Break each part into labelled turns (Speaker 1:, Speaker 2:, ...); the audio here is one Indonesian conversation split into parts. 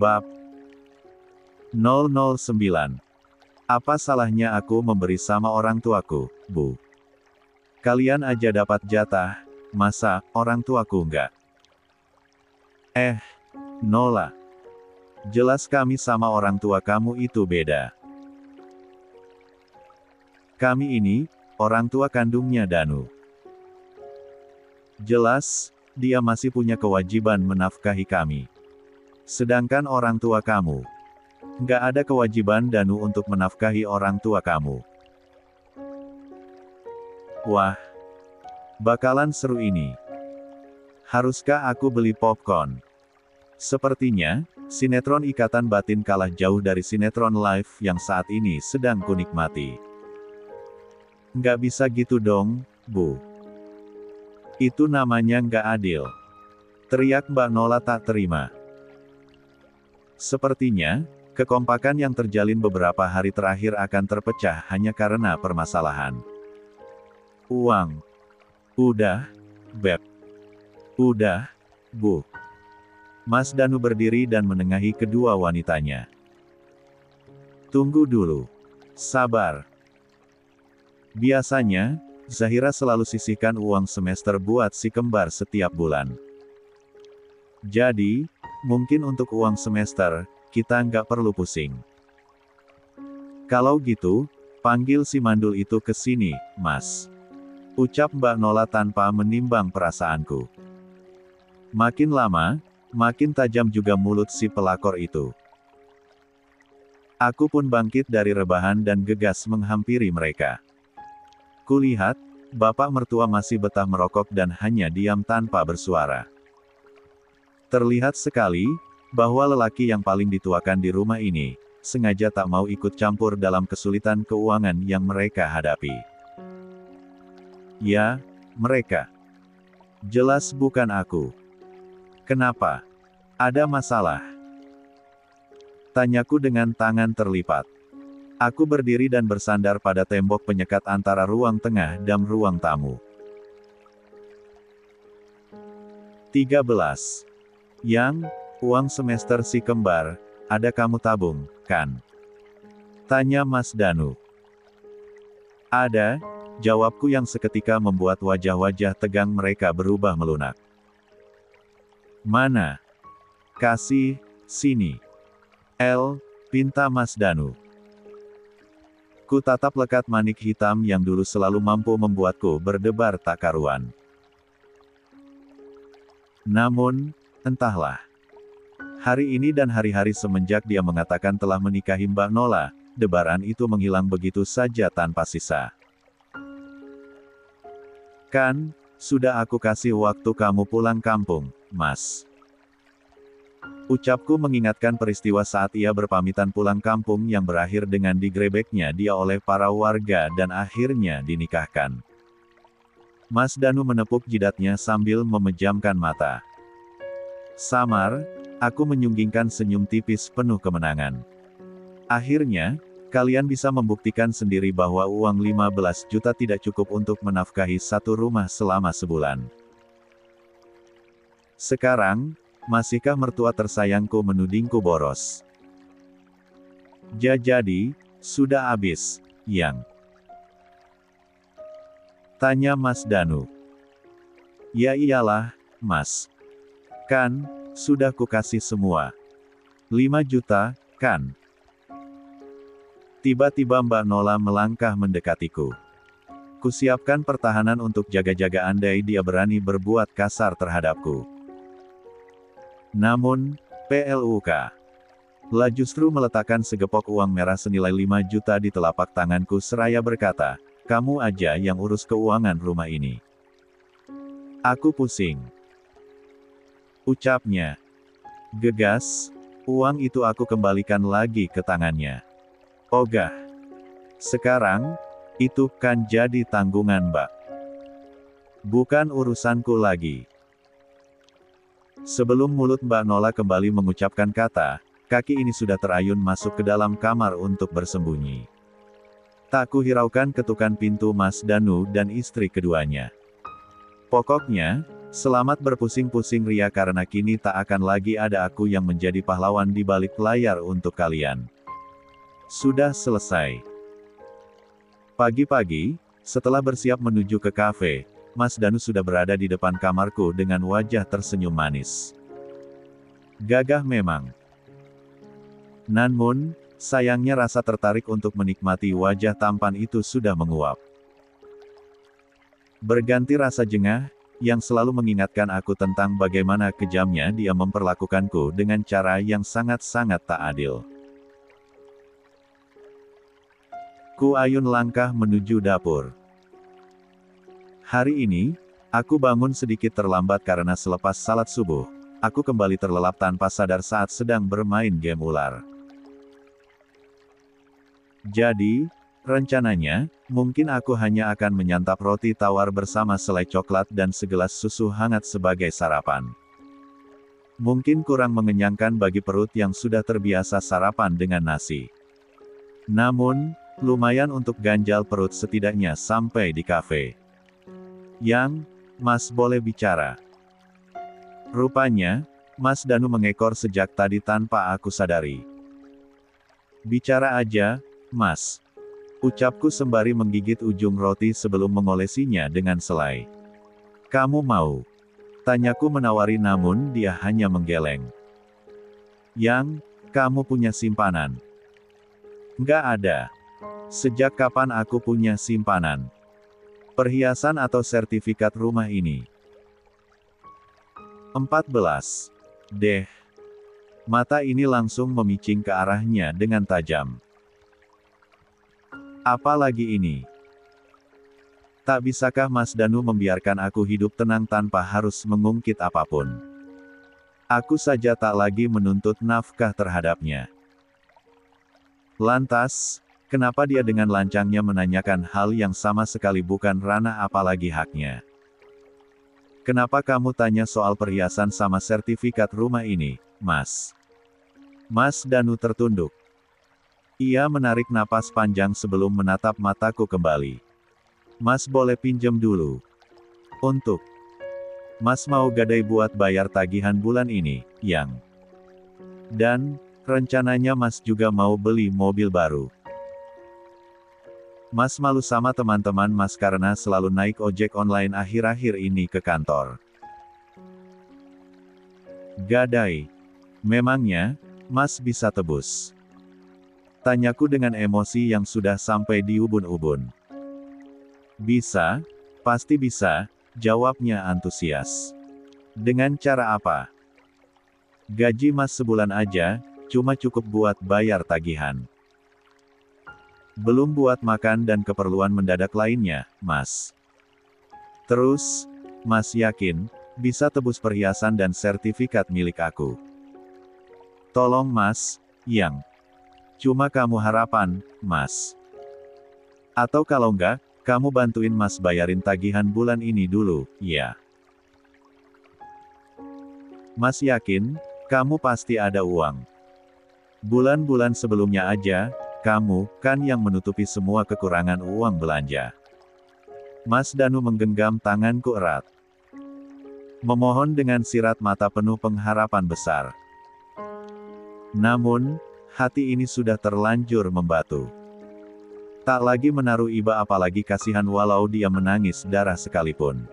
Speaker 1: Bab 009. Apa salahnya aku memberi sama orang tuaku, Bu? Kalian aja dapat jatah, masa orang tuaku enggak? Nola. Jelas kami sama orang tua kamu itu beda. Kami ini, orang tua kandungnya Danu. Jelas, dia masih punya kewajiban menafkahi kami. Sedangkan orang tua kamu, nggak ada kewajiban Danu untuk menafkahi orang tua kamu. Wah, bakalan seru ini. Haruskah aku beli popcorn? Sepertinya, sinetron Ikatan Batin kalah jauh dari sinetron live yang saat ini sedang kunikmati. Nggak bisa gitu dong, Bu. Itu namanya nggak adil. Teriak Mbak Nola tak terima. Sepertinya, kekompakan yang terjalin beberapa hari terakhir akan terpecah hanya karena permasalahan uang. Udah, Beb. Udah, Bu. Mas Danu berdiri dan menengahi kedua wanitanya. Tunggu dulu. Sabar. Biasanya, Zahira selalu sisihkan uang semester buat si kembar setiap bulan. Jadi, mungkin untuk uang semester, kita nggak perlu pusing. Kalau gitu, panggil si mandul itu ke sini, Mas. Ucap Mbak Nola tanpa menimbang perasaanku. Makin lama, makin tajam juga mulut si pelakor itu. Aku pun bangkit dari rebahan dan gegas menghampiri mereka. Kulihat, bapak mertua masih betah merokok dan hanya diam tanpa bersuara. Terlihat sekali, bahwa lelaki yang paling dituakan di rumah ini, sengaja tak mau ikut campur dalam kesulitan keuangan yang mereka hadapi. Ya, mereka. Jelas bukan aku. Kenapa? Ada masalah? Tanyaku dengan tangan terlipat. Aku berdiri dan bersandar pada tembok penyekat antara ruang tengah dan ruang tamu. 13. Yang, uang semester si kembar, ada kamu tabung, kan? Tanya Mas Danu. Ada, jawabku yang seketika membuat wajah-wajah tegang mereka berubah melunak. Mana? Kasih, sini. Pinta Mas Danu. Ku tatap lekat manik hitam yang dulu selalu mampu membuatku berdebar tak karuan. Namun, entahlah. Hari ini dan hari-hari semenjak dia mengatakan telah menikahi Mbak Nola, debaran itu menghilang begitu saja tanpa sisa. Kan, sudah aku kasih waktu kamu pulang kampung, Mas. Ucapku mengingatkan peristiwa saat ia berpamitan pulang kampung yang berakhir dengan digrebeknya dia oleh para warga dan akhirnya dinikahkan. Mas Danu menepuk jidatnya sambil memejamkan mata. Samar, aku menyunggingkan senyum tipis penuh kemenangan. Akhirnya, kalian bisa membuktikan sendiri bahwa uang 15 juta tidak cukup untuk menafkahi satu rumah selama sebulan. Sekarang, masihkah mertua tersayangku menudingku boros? Jadi, sudah habis, Yang? Tanya Mas Danu. Ya iyalah, Mas. Kan, sudah kukasih semua. 5 juta, kan? Tiba-tiba Mbak Nola melangkah mendekatiku. Kusiapkan pertahanan untuk jaga-jaga andai dia berani berbuat kasar terhadapku. Namun, PLUK. Lah justru meletakkan segepok uang merah senilai 5 juta di telapak tanganku seraya berkata, kamu aja yang urus keuangan rumah ini. Aku pusing. Ucapnya. Gegas, uang itu aku kembalikan lagi ke tangannya. Ogah. Sekarang, itu kan jadi tanggungan Mbak. Bukan urusanku lagi. Sebelum mulut Mbak Nola kembali mengucapkan kata, kaki ini sudah terayun masuk ke dalam kamar untuk bersembunyi. Tak kuhiraukan ketukan pintu Mas Danu dan istri keduanya. Pokoknya, Selamat berpusing-pusing ria karena kini tak akan lagi ada aku yang menjadi pahlawan di balik layar untuk kalian. Sudah selesai. Pagi-pagi, setelah bersiap menuju ke kafe, Mas Danu sudah berada di depan kamarku dengan wajah tersenyum manis. Gagah memang. Namun, sayangnya rasa tertarik untuk menikmati wajah tampan itu sudah menguap. Berganti rasa jengah, yang selalu mengingatkan aku tentang bagaimana kejamnya dia memperlakukanku dengan cara yang sangat-sangat tak adil. Ku ayun langkah menuju dapur. Hari ini, aku bangun sedikit terlambat karena selepas salat subuh, aku kembali terlelap tanpa sadar saat sedang bermain game ular. Jadi, rencananya, mungkin aku hanya akan menyantap roti tawar bersama selai coklat dan segelas susu hangat sebagai sarapan. Mungkin kurang mengenyangkan bagi perut yang sudah terbiasa sarapan dengan nasi. Namun, lumayan untuk ganjal perut setidaknya sampai di kafe. Yang, Mas boleh bicara. Rupanya, Mas Danu mengekor sejak tadi tanpa aku sadari. Bicara aja, Mas. Ucapku sembari menggigit ujung roti sebelum mengolesinya dengan selai. Kamu mau? Tanyaku menawari namun dia hanya menggeleng. Yang, kamu punya simpanan? Nggak ada. Sejak kapan aku punya simpanan? Perhiasan atau sertifikat rumah ini? 14. Deh. Mata ini langsung memicing ke arahnya dengan tajam. Apa lagi ini? Tak bisakah Mas Danu membiarkan aku hidup tenang tanpa harus mengungkit apapun? Aku saja tak lagi menuntut nafkah terhadapnya. Lantas, kenapa dia dengan lancangnya menanyakan hal yang sama sekali bukan ranah apalagi haknya? Kenapa kamu tanya soal perhiasan sama sertifikat rumah ini, Mas? Mas Danu tertunduk. Ia menarik napas panjang sebelum menatap mataku kembali. Mas boleh pinjam dulu. Untuk. Mas mau gadai buat bayar tagihan bulan ini, Yang. Dan, rencananya Mas juga mau beli mobil baru. Mas malu sama teman-teman Mas karena selalu naik ojek online akhir-akhir ini ke kantor. Gadai. Memangnya, Mas bisa tebus? Tanyaku dengan emosi yang sudah sampai di ubun-ubun. Bisa, pasti bisa, jawabnya antusias. Dengan cara apa? Gaji Mas sebulan aja, cuma cukup buat bayar tagihan. Belum buat makan dan keperluan mendadak lainnya, Mas. Terus, Mas yakin, bisa tebus perhiasan dan sertifikat milik aku? Tolong Mas, Yang. Cuma kamu harapan, Mas. Atau kalau enggak, kamu bantuin Mas bayarin tagihan bulan ini dulu, ya. Mas yakin, kamu pasti ada uang. Bulan-bulan sebelumnya aja, kamu, kan yang menutupi semua kekurangan uang belanja. Mas Danu menggenggam tanganku erat. Memohon dengan sirat mata penuh pengharapan besar. Namun, hati ini sudah terlanjur membatu. Tak lagi menaruh iba apalagi kasihan walau dia menangis darah sekalipun.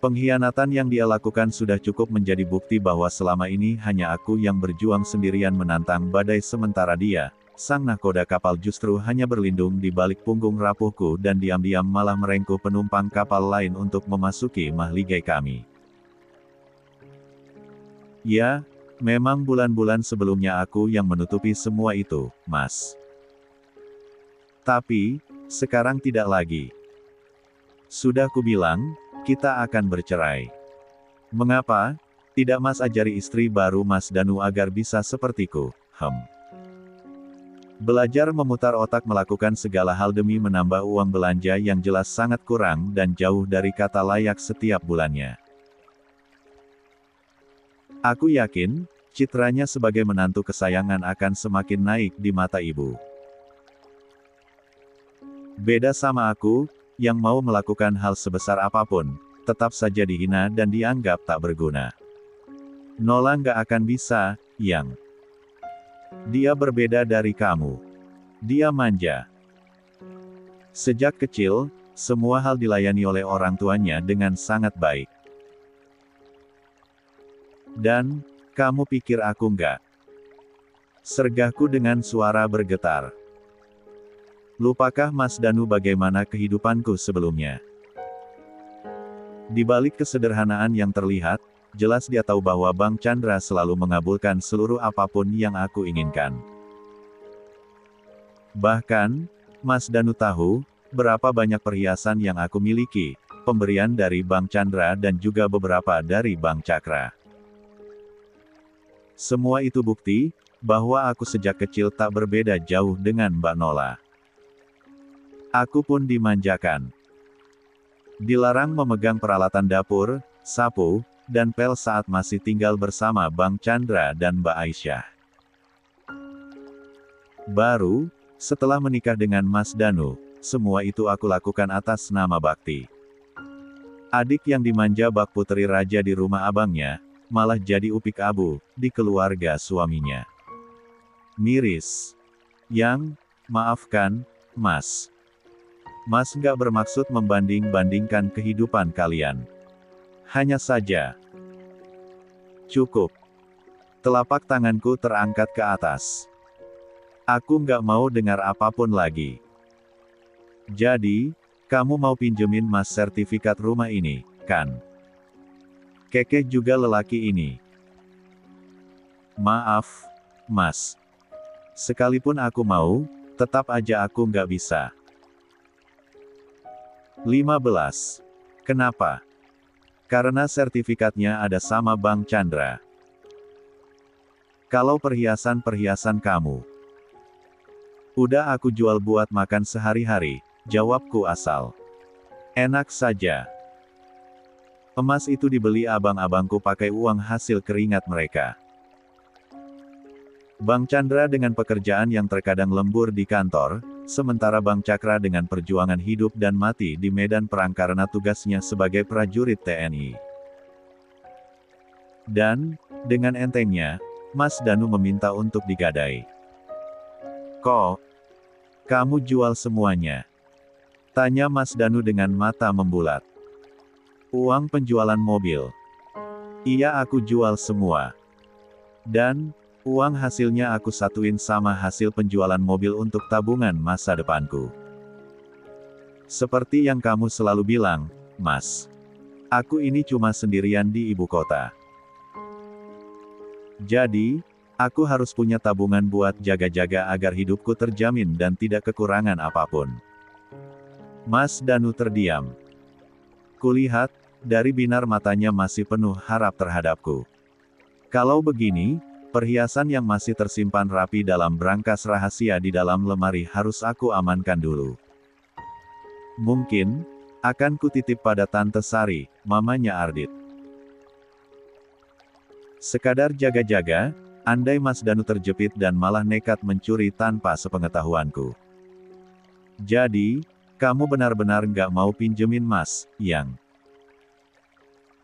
Speaker 1: Pengkhianatan yang dia lakukan sudah cukup menjadi bukti bahwa selama ini hanya aku yang berjuang sendirian menantang badai sementara dia, sang nahkoda kapal justru hanya berlindung di balik punggung rapuhku dan diam-diam malah merengkuh penumpang kapal lain untuk memasuki mahligai kami. Ya, memang bulan-bulan sebelumnya aku yang menutupi semua itu, Mas. Tapi, sekarang tidak lagi. Sudah kubilang, kita akan bercerai. Mengapa? Tidak Mas ajari istri baru Mas Danu agar bisa sepertiku, Belajar memutar otak melakukan segala hal demi menambah uang belanja yang jelas sangat kurang dan jauh dari kata layak setiap bulannya. Aku yakin, citranya sebagai menantu kesayangan akan semakin naik di mata ibu. Beda sama aku, yang mau melakukan hal sebesar apapun, tetap saja dihina dan dianggap tak berguna. Nola nggak akan bisa, Yang. Dia berbeda dari kamu. Dia manja. Sejak kecil, semua hal dilayani oleh orang tuanya dengan sangat baik. Dan, kamu pikir aku nggak? Sergahku dengan suara bergetar. Lupakah Mas Danu bagaimana kehidupanku sebelumnya? Di balik kesederhanaan yang terlihat, jelas dia tahu bahwa Bang Chandra selalu mengabulkan seluruh apapun yang aku inginkan. Bahkan, Mas Danu tahu, berapa banyak perhiasan yang aku miliki, pemberian dari Bang Chandra dan juga beberapa dari Bang Cakra. Semua itu bukti, bahwa aku sejak kecil tak berbeda jauh dengan Mbak Nola. Aku pun dimanjakan. Dilarang memegang peralatan dapur, sapu, dan pel saat masih tinggal bersama Bang Chandra dan Mbak Aisyah. Baru, setelah menikah dengan Mas Danu, semua itu aku lakukan atas nama bakti. Adik yang dimanja bak putri raja di rumah abangnya, malah jadi upik abu, di keluarga suaminya. Miris. Yang, maafkan, Mas. Mas nggak bermaksud membanding-bandingkan kehidupan kalian. Hanya saja. Cukup. Telapak tanganku terangkat ke atas. Aku nggak mau dengar apapun lagi. Jadi, kamu mau pinjemin Mas sertifikat rumah ini, kan? Kekeh juga lelaki ini. Maaf, Mas. Sekalipun aku mau, tetap aja aku nggak bisa. 15. Kenapa? Karena sertifikatnya ada sama Bang Chandra. Kalau perhiasan-perhiasan kamu udah aku jual buat makan sehari-hari, jawabku asal. Enak saja. Emas itu dibeli abang-abangku pakai uang hasil keringat mereka. Bang Chandra dengan pekerjaan yang terkadang lembur di kantor, sementara Bang Cakra dengan perjuangan hidup dan mati di medan perang karena tugasnya sebagai prajurit TNI. Dan, dengan entengnya, Mas Danu meminta untuk digadai. Kok? Kamu jual semuanya? Tanya Mas Danu dengan mata membulat. Uang penjualan mobil. Iya, aku jual semua. Dan, uang hasilnya aku satuin sama hasil penjualan mobil untuk tabungan masa depanku. Seperti yang kamu selalu bilang, Mas. Aku ini cuma sendirian di ibu kota. Jadi, aku harus punya tabungan buat jaga-jaga agar hidupku terjamin dan tidak kekurangan apapun. Mas Danu terdiam. Kulihat, dari binar matanya masih penuh harap terhadapku. Kalau begini, perhiasan yang masih tersimpan rapi dalam brankas rahasia di dalam lemari harus aku amankan dulu. Mungkin, akan kutitip pada Tante Sari, mamanya Ardit. Sekadar jaga-jaga, andai Mas Danu terjepit dan malah nekat mencuri tanpa sepengetahuanku. Jadi, kamu benar-benar nggak mau pinjemin Mas, Yang?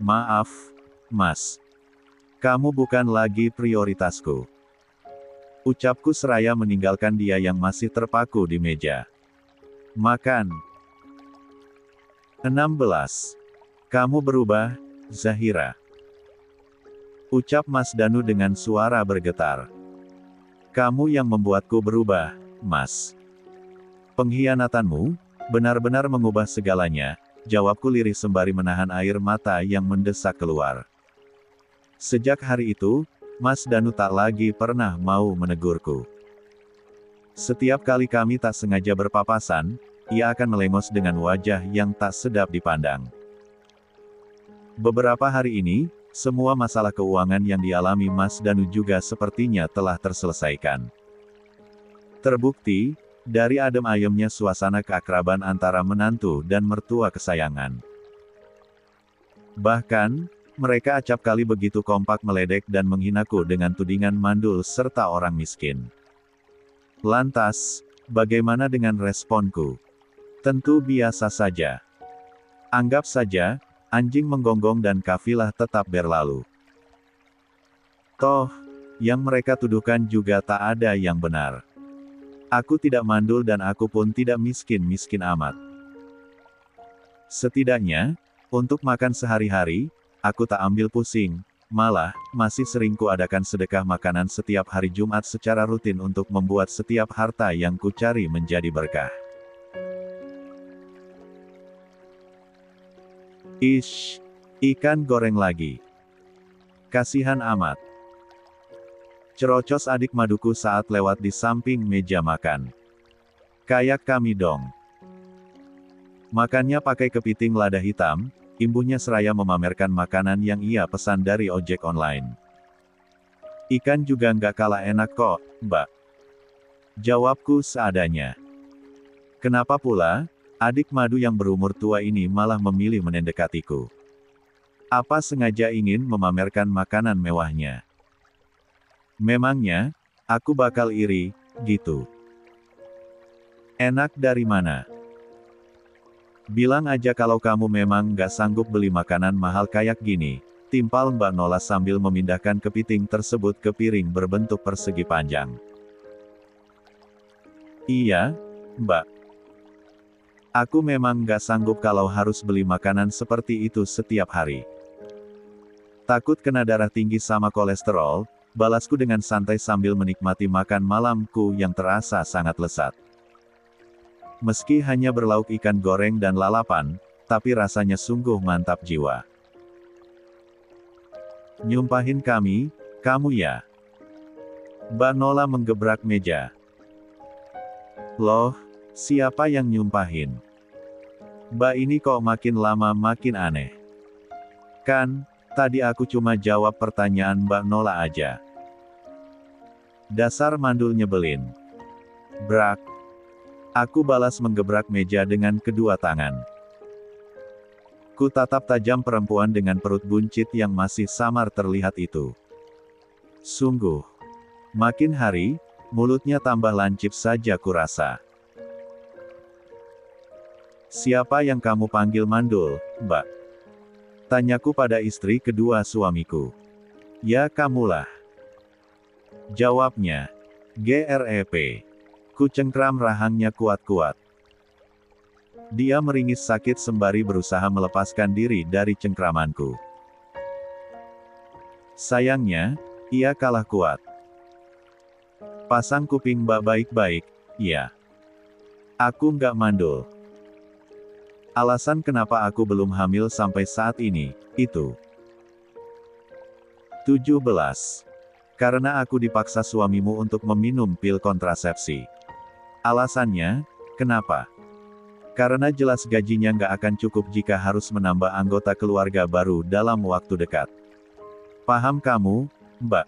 Speaker 1: Maaf, Mas. Kamu bukan lagi prioritasku. Ucapku seraya meninggalkan dia yang masih terpaku di meja. Makan. 16. Kamu berubah, Zahira. Ucap Mas Danu dengan suara bergetar. Kamu yang membuatku berubah, Mas. Pengkhianatanmu, benar-benar mengubah segalanya, jawabku lirih sembari menahan air mata yang mendesak keluar. Sejak hari itu, Mas Danu tak lagi pernah mau menegurku. Setiap kali kami tak sengaja berpapasan, ia akan melengos dengan wajah yang tak sedap dipandang. Beberapa hari ini, semua masalah keuangan yang dialami Mas Danu juga sepertinya telah terselesaikan. Terbukti, dari adem ayemnya suasana keakraban antara menantu dan mertua kesayangan. Bahkan, mereka acap kali begitu kompak meledek dan menghinaku dengan tudingan mandul serta orang miskin. Lantas, bagaimana dengan responku? Tentu biasa saja. Anggap saja, Anjing menggonggong dan kafilah tetap berlalu. Toh, yang mereka tuduhkan juga tak ada yang benar. Aku tidak mandul dan aku pun tidak miskin-miskin amat. Setidaknya, untuk makan sehari-hari, aku tak ambil pusing, malah, masih sering kuadakan sedekah makanan setiap hari Jumat secara rutin untuk membuat setiap harta yang kucari menjadi berkah. Ish, ikan goreng lagi. Kasihan amat. Cerocos adik maduku saat lewat di samping meja makan. Kayak kami dong. Makannya pakai kepiting lada hitam, imbuhnya seraya memamerkan makanan yang ia pesan dari ojek online. Ikan juga nggak kalah enak kok, Mbak. Jawabku seadanya. Kenapa pula, adik madu yang berumur tua ini malah memilih mendekatiku? Apa sengaja ingin memamerkan makanan mewahnya? Memangnya, aku bakal iri, gitu? Enak dari mana? Bilang aja kalau kamu memang nggak sanggup beli makanan mahal kayak gini, timpal Mbak Nola sambil memindahkan kepiting tersebut ke piring berbentuk persegi panjang. Iya, Mbak. Aku memang nggak sanggup kalau harus beli makanan seperti itu setiap hari. Takut kena darah tinggi sama kolesterol, balasku dengan santai sambil menikmati makan malamku yang terasa sangat lezat. Meski hanya berlauk ikan goreng dan lalapan, tapi rasanya sungguh mantap jiwa. Nyumpahin kamu ya? Mbak Nola menggebrak meja. Loh, siapa yang nyumpahin? Mbak ini kok makin lama makin aneh. Kan, tadi aku cuma jawab pertanyaan Mbak Nola aja. Dasar mandul nyebelin. Brak. Aku balas menggebrak meja dengan kedua tangan. Ku tatap tajam perempuan dengan perut buncit yang masih samar terlihat itu. Sungguh. Makin hari, mulutnya tambah lancip saja kurasa. Siapa yang kamu panggil mandul, Mbak? Tanyaku pada istri kedua suamiku. Ya kamulah. Jawabnya. GREP. Ku cengkram rahangnya kuat-kuat. Dia meringis sakit sembari berusaha melepaskan diri dari cengkramanku. Sayangnya, ia kalah kuat. Pasang kuping Mbak baik-baik, ya. Aku nggak mandul. Alasan kenapa aku belum hamil sampai saat ini, itu. 17. Karena aku dipaksa suamimu untuk meminum pil kontrasepsi. Alasannya, kenapa? Karena jelas gajinya nggak akan cukup jika harus menambah anggota keluarga baru dalam waktu dekat. Paham kamu, Mbak?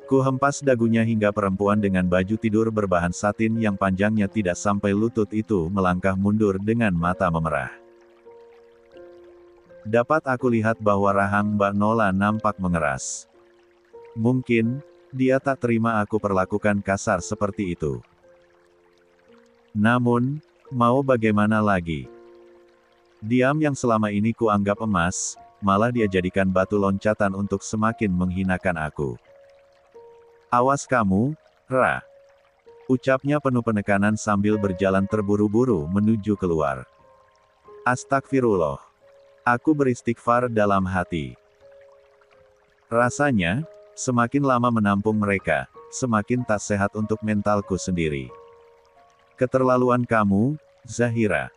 Speaker 1: Ku hempas dagunya hingga perempuan dengan baju tidur berbahan satin yang panjangnya tidak sampai lutut itu melangkah mundur dengan mata memerah. Dapat aku lihat bahwa rahang Mbak Nola nampak mengeras. Mungkin, dia tak terima aku perlakukan kasar seperti itu. Namun, mau bagaimana lagi? Diam yang selama ini ku anggap emas, malah dia jadikan batu loncatan untuk semakin menghinakan aku. Awas kamu, Ra. Ucapnya penuh penekanan sambil berjalan terburu-buru menuju keluar. Astagfirullah. Aku beristighfar dalam hati. Rasanya, semakin lama menampung mereka, semakin tak sehat untuk mentalku sendiri. Keterlaluan kamu, Zahira.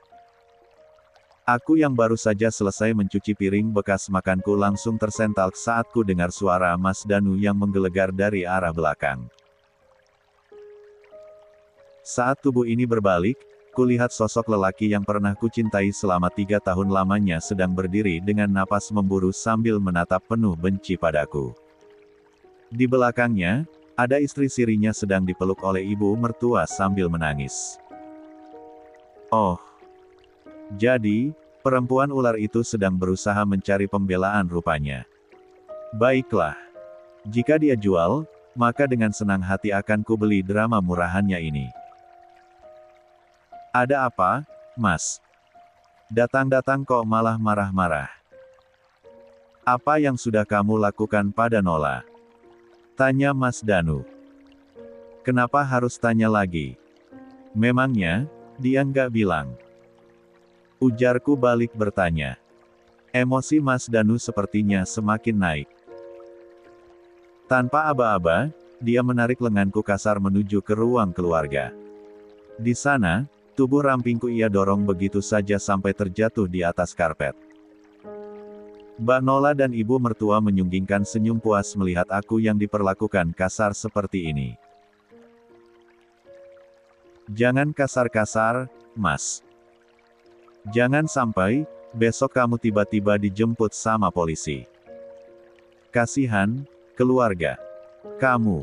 Speaker 1: Aku yang baru saja selesai mencuci piring bekas makanku langsung tersental saat ku dengar suara Mas Danu yang menggelegar dari arah belakang. Saat tubuh ini berbalik, kulihat sosok lelaki yang pernah kucintai selama 3 tahun lamanya sedang berdiri dengan napas memburu sambil menatap penuh benci padaku. Di belakangnya, ada istri sirinya sedang dipeluk oleh ibu mertua sambil menangis. Oh. Jadi, perempuan ular itu sedang berusaha mencari pembelaan rupanya. Baiklah. Jika dia jual, maka dengan senang hati akan kubeli drama murahannya ini. Ada apa, Mas? Datang-datang kok malah marah-marah. Apa yang sudah kamu lakukan pada Nola? Tanya Mas Danu. Kenapa harus tanya lagi? Memangnya, dia nggak bilang? Ujarku balik bertanya. Emosi Mas Danu sepertinya semakin naik. Tanpa aba-aba, dia menarik lenganku kasar menuju ke ruang keluarga. Di sana, tubuh rampingku ia dorong begitu saja sampai terjatuh di atas karpet. Mbak Nola dan ibu mertua menyunggingkan senyum puas melihat aku yang diperlakukan kasar seperti ini. Jangan kasar-kasar, Mas. Jangan sampai, besok kamu tiba-tiba dijemput sama polisi. Kasihan, keluarga kamu.